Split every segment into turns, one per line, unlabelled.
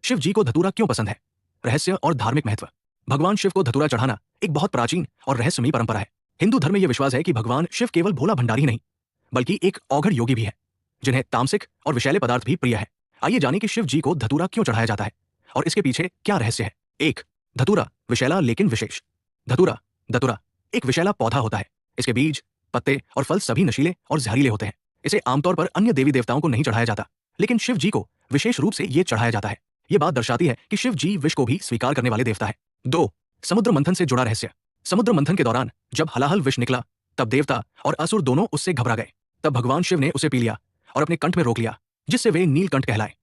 शिव जी को धतूरा क्यों पसंद है? रहस्य और धार्मिक महत्व। भगवान शिव को धतूरा चढ़ाना एक बहुत प्राचीन और रहस्यमयी परंपरा है। हिंदू धर्म में यह विश्वास है कि भगवान शिव केवल भोला भंडारी ही नहीं, बल्कि एक औघड़ योगी भी है, जिन्हें तामसिक और विषैले पदार्थ भी प्रिय है। आइए जानें कि शिव जी को धतूरा क्यों चढ़ाया जाता है और इसके पीछे क्या रहस्य है। एक, धतूरा विषैला लेकिन विशेष। धतूरा धतूरा एक विषैला पौधा होता है। इसके बीज, पत्ते और फल सभी नशीले और जहरीले होते हैं। इसे आमतौर पर अन्य देवी देवताओं को नहीं चढ़ाया जाता, लेकिन शिव जी को विशेष रूप से ये चढ़ाया जाता है। ये बात दर्शाती है कि शिव जी विष को भी स्वीकार करने वाले देवता है। 2, समुद्र मंथन से जुड़ा रहस्य। समुद्र मंथन के दौरान जब हलाहल विष निकला, तब देवता और असुर दोनों उससे घबरा गए। तब भगवान शिव ने उसे पी लिया और अपने कंठ में रोक लिया, जिससे वे नीलकंठ कहलाए।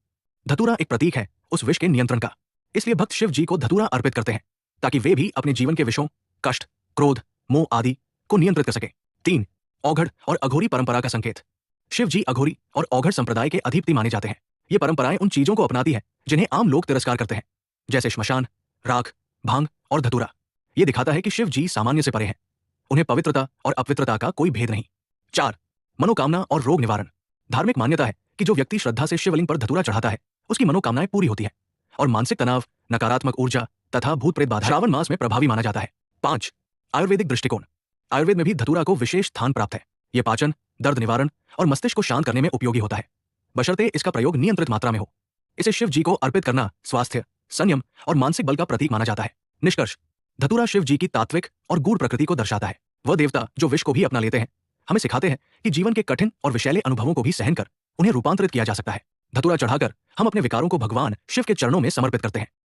धतूरा एक प्रतीक है उस विष के नियंत्रण का। इसलिए भक्त शिव जी को धतूरा अर्पित करते हैं, ताकि वे भी अपने जीवन के विषों, कष्ट, क्रोध, मोह आदि को नियंत्रित कर सके। 3, औघड़ और अघोरी परंपरा का संकेत। शिव जी अघोरी और औघड़ संप्रदाय के अधिपति माने जाते हैं। ये परंपराएं उन चीजों को अपनाती है जिन्हें आम लोग तिरस्कार करते हैं, जैसे श्मशान, राख, भांग और धतूरा। ये दिखाता है कि शिव जी सामान्य से परे हैं। उन्हें पवित्रता और अपवित्रता का कोई भेद नहीं। 4, मनोकामना और रोग निवारण। धार्मिक मान्यता है कि जो व्यक्ति श्रद्धा से शिवलिंग पर धतूरा चढ़ाता है, उसकी मनोकामनाएं पूरी होती है और मानसिक तनाव, नकारात्मक ऊर्जा तथा भूत प्रेत बाधा श्रावण मास में प्रभावी माना जाता है। 5, आयुर्वेदिक दृष्टिकोण। आयुर्वेद में भी धतूरा को विशेष स्थान प्राप्त है। ये पाचन, दर्द निवारण और मस्तिष्क को शांत करने में उपयोगी होता है, बशर्ते इसका प्रयोग नियंत्रित मात्रा में हो। इसे शिव जी को अर्पित करना स्वास्थ्य, संयम और मानसिक बल का प्रतीक माना जाता है। निष्कर्ष, धतूरा शिव जी की तात्विक और गूढ़ प्रकृति को दर्शाता है। वह देवता जो विष को भी अपना लेते हैं, हमें सिखाते हैं कि जीवन के कठिन और विषैले अनुभवों को भी सहन कर उन्हें रूपांतरित किया जा सकता है। धतूरा चढ़ाकर हम अपने विकारों को भगवान शिव के चरणों में समर्पित करते हैं।